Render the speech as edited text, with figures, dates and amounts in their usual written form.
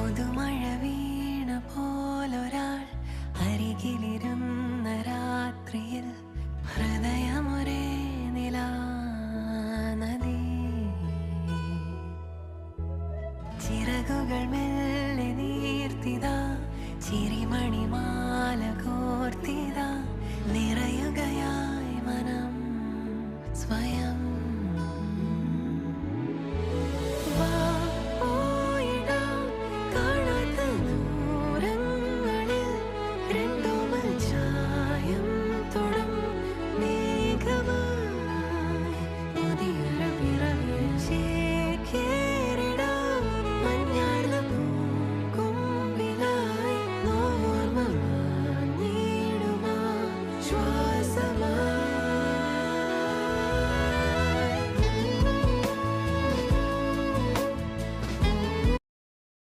പുതുമഴ വീണ പോലൊരാൾ അരികിലിരുന്ന രാത്രിയിൽ ഹൃദയമൊരേ നിലാനദി. ചിറകുകൾ മെല്ലെ നീർത്തിതാ, ചിരിമണിമാല കോർത്തിതാ, നിറയുകയായി മനം സ്വയം.